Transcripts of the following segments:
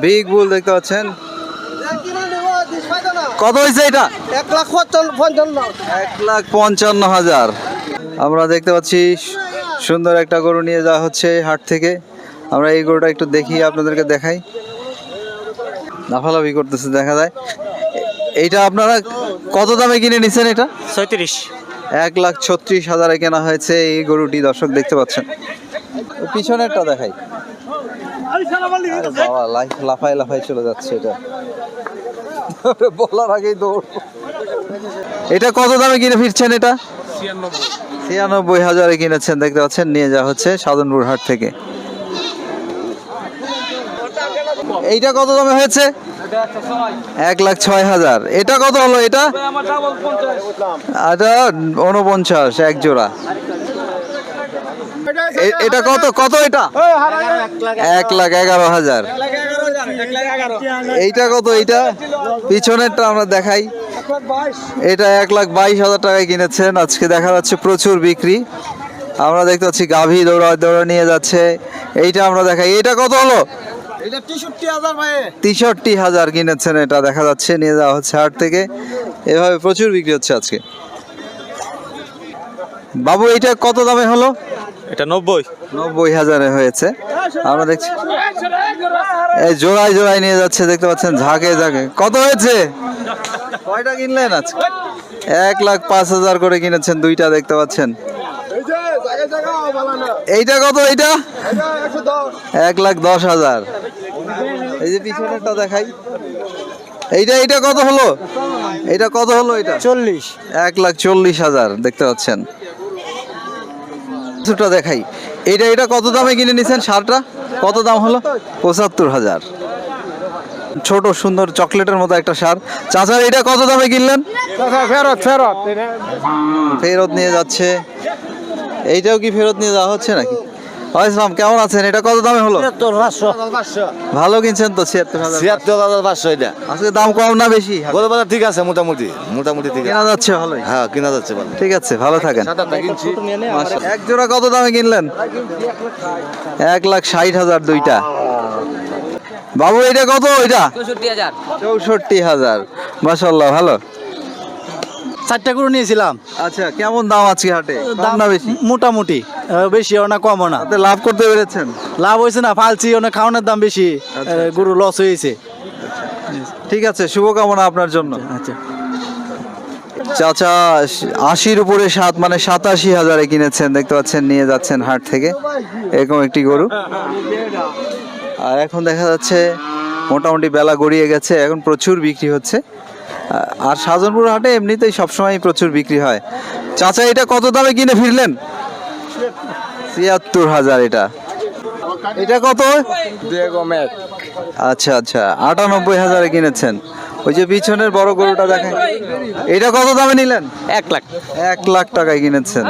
Big বুল দেখতে পাচ্ছেন। কত হয়েছে এটা? 1,55,000। আমরা দেখতে পাচ্ছি সুন্দর একটা গরু নিয়ে যাওয়া হচ্ছে হাট থেকে। আমরা এই গরুটা একটু দেখি, আপনাদেরকে দেখাই। লাফালাফি করতেছে দেখা যায়। এইটা আপনারা কত দামে কিনে নিছেন? এটা 36। 1,36,000 কেনা হয়েছে এই গরুটি, দর্শক দেখতে পাচ্ছেন। পিছনেরটা দেখাই। বাবা লাফাই লাফাই চলে যাচ্ছে এটা, বলার আগেই দৌড়। এটা কত দামে কিনে ফিরছেন? এটা 96,000 কিনেছেন দেখতে পাচ্ছেন, নিয়ে যাওয়া হচ্ছে সাধনপুর হাট থেকে। এইটা কত দামে হয়েছে? 1,06,000। এটা কত হলো? এটা 49 এক জোড়া। এটা কত কত? এটা 1,11,000। এইটা কত? এইটা পিছনেরটা আমরা দেখাই। এটা 1,22,000 টাকায় কিনেছেন। আজকে দেখা যাচ্ছে প্রচুর বিক্রি। আমরা দেখতে পাচ্ছি গাভী দৌড়া দৌড়া নিয়ে যাচ্ছে। এইটা আমরা দেখাই। এটা কত হলো? 63,000 কিনেছেন। এটা দেখা যাচ্ছে নিয়ে যাওয়া হচ্ছে হাট থেকে। এভাবে প্রচুর বিক্রি হচ্ছে আজকে। বাবু এইটা কত দামে হলো? এটা 90,000 হয়েছে। আমরা দেখছি এই জোড়ায় জোড়ায় নিয়ে যাচ্ছে দেখতে পাচ্ছেন, ঝাঁকে ঝাঁকে। কত হয়েছে? কয়টা কিনলেন আজকে? 1,05,000 করে কিনেছেন দুইটা দেখতে পাচ্ছেন। এইটা কত? এইটা 1,10,000। এই যে পিছনেরটা দেখাই। এইটা কত হলো? এইটা কত হলো? এটা 1,40,000 দেখতে পাচ্ছেন। কিছুটা দেখাই। এটা কত দামে কিনে নিছেন? সারটা কত দাম হলো? 75,000। ছোট সুন্দর চকলেটের মতো একটা সার। চাচার এটা কত দামে কিনলেন? ফেরত নিয়ে যাচ্ছে। এইটাও কি ফেরত নিয়ে যাওয়া হচ্ছে নাকি? ইসলাম কেমন আছেন? এটা কত দামে হলো? ভালো কিনছেন তো। 76,500 এটা। আজকে দাম কম না বেশি? গরু বাজার ঠিক আছে, মোটামুটি ঠিক আছে। কেনা যাচ্ছে ভালোই? হ্যাঁ, কিনা যাচ্ছে ভালো। ঠিক আছে, ভালো থাকেন। কিনছি। এক জোড়া কত দামে কিনলেন? 1,60,000 দুইটা। বাবু এটা কত? এটা 64,000। মাশাআল্লাহ, ভালো। 4টা গরু নিয়েছিলাম। আচ্ছা, কেমন দাম আজকে হাটে? দাম না বেশি? মোটামুটি, বেশিও না কমও না। তাতে লাভ করতে পেরেছেন? লাভ হয়েছে না, ফালছি অনেক, খাওয়ানোর দাম বেশি, গরু লস হয়েছে। ঠিক আছে, শুভকামনা আপনার জন্য। আচ্ছা চাচা 80-র উপরে 7 মানে 87,000 কিনেছেন দেখতে পাচ্ছেন, নিয়ে যাচ্ছেন হাট থেকে এরকম একটি গরু। আর এখন দেখা যাচ্ছে মোটামুটি বেলা গড়িয়ে গেছে, এখন প্রচুর বিক্রি হচ্ছে। আর সাধনপুর হাটে এমনিতেই সবসময় প্রচুর বিক্রি হয়। চাচা এটা কত দামে কিনে ফিরলেন? 73,000। এটা কত? আচ্ছা আচ্ছা, 98,000 কিনেছেন। ওই যে পিছনের বড় গরুটা দেখেন, এটা কত দামে নিলেন? 1 লাখ। 1 লাখ টাকায় কিনেছেন।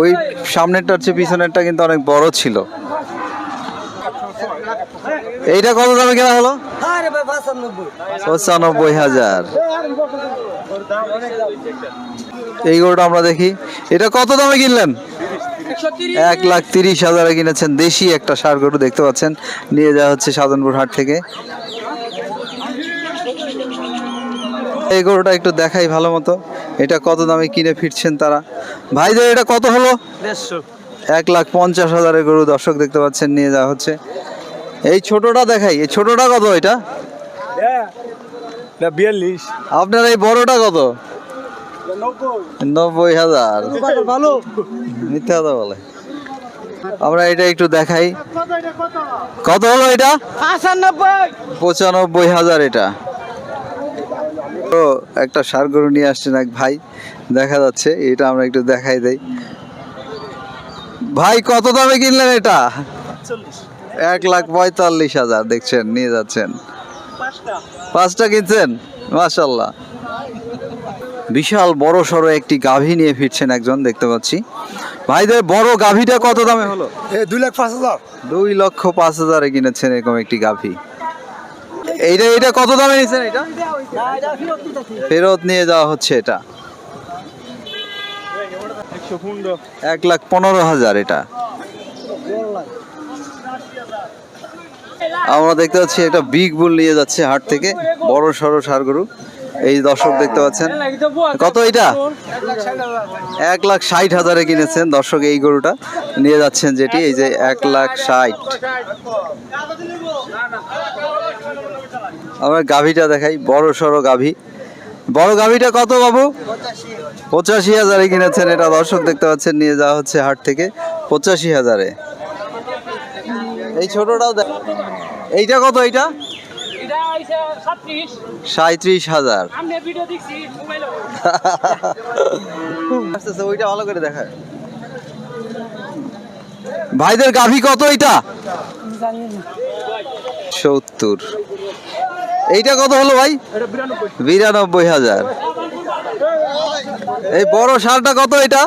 ওই সামনেরটার চেয়ে পিছনেরটা কিন্তু অনেক বড় ছিল। এইটা কত দামে কেনা হলো? 95,000। এই গরুটা আমরা দেখি, এটা কত দামে কিনলেন? 1,30,000 কিনেছেন। দেশি একটা ষাঁড় গরু দেখতে পাচ্ছেন, নিয়ে যাওয়া হচ্ছে সাধনপুর হাট থেকে। এই গরুটা একটু দেখাই ভালো মতো, এটা কত দামে কিনে ফিরছেন তারা। ভাইদের এটা কত হলো? 1,50,000 গরু দর্শক দেখতে পাচ্ছেন, নিয়ে যাওয়া হচ্ছে। এই ছোটটা দেখাই, এই ছোটটা কত? এটা 42। আপনার এই বড়টা কত? 90,000। মিথ্যা কথা বলে। আমরা এটা একটু দেখাই, কত হলো? এটা 95,000। এটা তো একটা ষাঁড় গরু নিয়ে আসছেন এক ভাই, দেখা যাচ্ছে। এটা আমরা একটু দেখাই দেই। ভাই কত দামে কিনলেন এটা? 1,45,000 দেখছেন, নিয়ে যাচ্ছেন। 5টা কিনছেন, মাশাআল্লাহ। বিশাল বড় সড়ো একটি গাভী নিয়ে ফিরছেন একজন দেখতে পাচ্ছি। ভাইদের বড় গাভীটা কত দামে হলো? 2,05,000। 2,05,000 কিনেছেন এরকম একটি গাভী। এটা কত দামে নিছেন? এটা ফেরত নিয়ে যাওয়া হচ্ছে। এটা 1,15,000। এটা আমরা দেখতে পাচ্ছি একটা বিগ বুল নিয়ে যাচ্ছে হাট থেকে, বড় সড়ো ষাঁড় গরু। এই দর্শক দেখতে পাচ্ছেন, কত এটা? 1,60,000 কিনেছেন দর্শক এই গরুটা নিয়ে যাচ্ছেন, যেটি এই যে 1,60,000। আমরা গাভীটা দেখাই, বড় সড়ো গাভী। বড় গাভীটা কত বাবু? 85,000 কিনেছেন এটা দর্শক দেখতে পাচ্ছেন, নিয়ে যাওয়া হচ্ছে হাট থেকে 85,000। এই ছোটটাও এইটা কত? এইটা 37,000। ওইটা ভালো করে দেখায়। ভাইদের গাভী কত? এইটা 70। এইটা কত হলো ভাই? 92,000। এই বড় ষাঁড়টা কত? এটা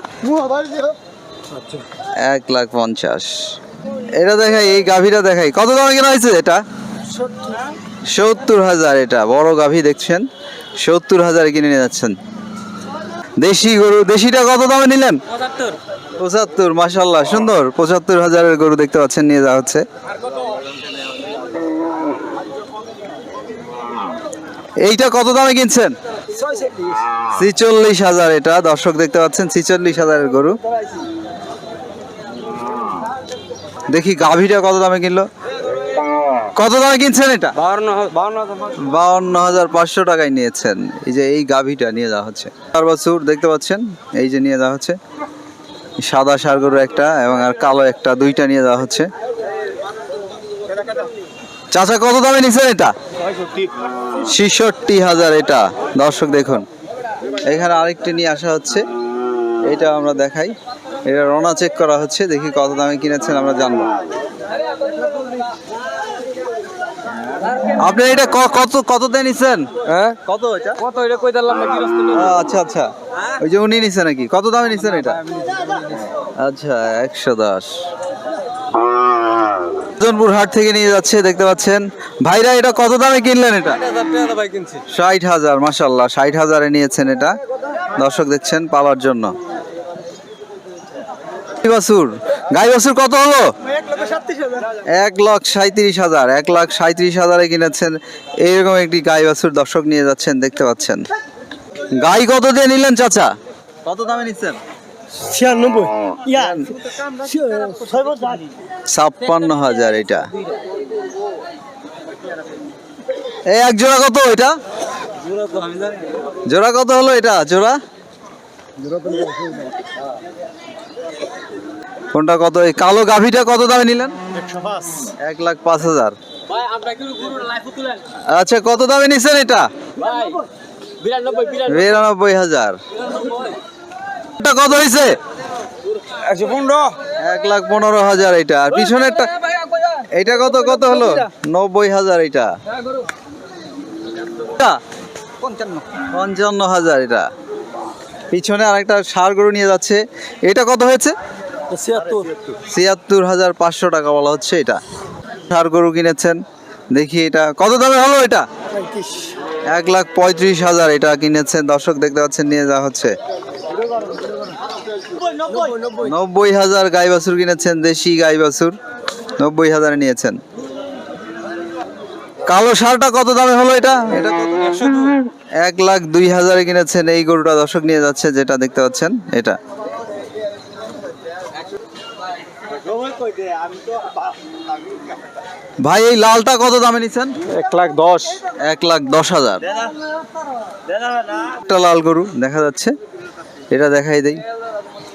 1,50,000। এটা দেখাই, এই গাভীটা দেখাই, কত দামে কেনা হয়েছে? এটা 70,000। এটা বড় গাভী দেখছেন, 70,000 কিনে নিয়ে যাচ্ছেন। দেশি গরু, দেশিটা কত দামে নিলেন? 75। মাশাআল্লাহ, সুন্দর। 75,000-এর গরু দেখতে পাচ্ছেন, নিয়ে যাওয়া হচ্ছে। এইটা কত দামে কিনছেন? 46,000। এটা দর্শক দেখতে পাচ্ছেন, 46,000-এর গরু। দেখি গাভীটা কত দামে কিনলো, কত দামে কিনছেন? এটা 52,500 টাকায় নিয়েছেন। এই যে এই গাভীটা নিয়ে যাওয়া হচ্ছে। 4 বছর দেখতে পাচ্ছেন, এই যে নিয়ে যাওয়া হচ্ছে। সাদা ষাঁড় গরু একটা এবং আর কালো একটা, দুইটা নিয়ে যাওয়া হচ্ছে। চাচা কত দামে নিছেন এটা? 66,000। এটা দর্শক দেখুন, এখানে আরেকটি নিয়ে আসা হচ্ছে, এটা আমরা দেখাই। এটা রনা চেক করা হচ্ছে, দেখি কত দামে কিনেছেন আমরা জানবো। আপনি এটা কত দিয়ে নিছেন? হ্যাঁ, কত এটা? কত এটা কই দিলাম না গিরস্ত আচ্ছা আচ্ছা, ওই যে উনি নিছেন নাকি? কত দামে নিছেন এটা? আচ্ছা, 110। জনপুর হাট থেকে নিয়ে যাচ্ছে দেখতে পাচ্ছেন। ভাইরা এটা কত দামে কিনলেন? এটা 60,000 ভাই কিনছি। 60,000। মাশাআল্লাহ, 60,000-এ নিয়েছেন এটা দর্শক দেখছেন, পালার জন্য। গাই বাছুর কত হলো? 1,37,000। 1,37,000-এ কিনেছেন এইরকম একটি গাই বাছুর দর্শক নিয়ে যাচ্ছেন দেখতে পাচ্ছেন। গাই কত দিয়ে নিলেন চাচা? কত দামে নিচ্ছেন? 56,000 এটা। এই এক জোড়া কত? এটা জোড়া কত হলো? এটা জোড়া কোনটা কত? এই কালো গাভীটা কত দামে নিলেন? 1,05,000। ভাই আমরা কি গরু লাইফ তুলেন? আচ্ছা, কত দামে নিছেন এটা? ভাই 92,000। এটা কত হয়েছে? 115। 1,15,000 এটা। আর পিছনেরটা এটা কত কত হলো? 90,000 এটা। 55,000 এটা। পিছনে আরেকটা ষাঁড় গরু নিয়ে যাচ্ছে, এটা কত হয়েছে? 76,500 টাকা বলা হচ্ছে এটা। ষাঁড় গরু কিনেছেন, দেখি এটা কত দামে হলো? এটা 1,35,000 এটা কিনেছেন দর্শক দেখতে পাচ্ছেন, নিয়ে যাওয়া হচ্ছে। 90,000 গাই বাছুর কিনেছেন, দেশি গাই বাছুর 90,000-এ নিয়েছেন। কালো ষাঁড়টা কত দামে হলো? এটা 1,02,000-এ কিনেছেন এই গরুটা দর্শক নিয়ে যাচ্ছে, যেটা দেখতে পাচ্ছেন এটা। ভাই এই লালটা কত দামে নিচ্ছেন? 1,10,000। 1,10,000। একটা লাল গরু দেখা যাচ্ছে, এটা দেখাই দেই।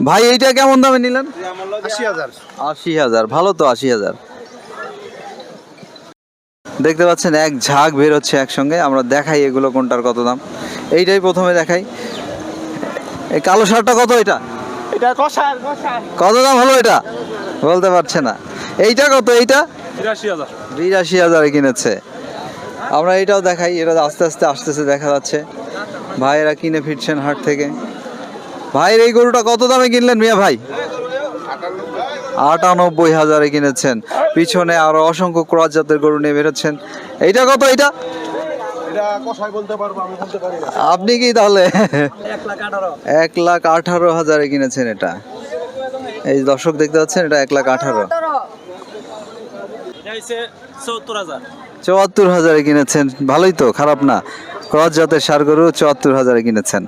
ভাই এইটা কেমন দামে নিলেন? 80,000। 80,000। ভালো তো, 80,000। দেখতে পাচ্ছেন এক ঝাঁক বের হচ্ছে একসঙ্গে। আমরা দেখাই এগুলো কোনটার কত দাম, এইটাই প্রথমে দেখাই। এই কালো ষাঁড়টা কত? এটা এটা কষার কত দাম হলো? এটা বলতে পারছে না। এইটা কত? এইটা 83,000। 82,000-এ কিনেছে। আমরা এটাও দেখাই, এটা আস্তে আস্তে আসতেছে দেখা যাচ্ছে। ভাইয়েরা কিনে ফিরছেন হাট থেকে। ভাইয়ের এই গরুটা কত দামে কিনলেন মিয়া ভাই? 98,000-এ কিনেছেন। পিছনে আরো অসংখ্য ক্রস জাতের গরু নিয়ে বেরোচ্ছেন। এইটা কত? এইটা এটা কষাই বলতে পারবো, আমি বলতে পারি না। আপনি কি তাহলে? 1,18,000। 1,18,000-এ কিনেছেন এটা। এই দর্শক দেখতে পাচ্ছেন, এটা 1,18,000। এটা হইছে 70,000 74,000 কিনেছেন, ভালোই তো, খারাপ না। ক্রস জাতের ষাঁড় গরু 74,000 কিনেছেন।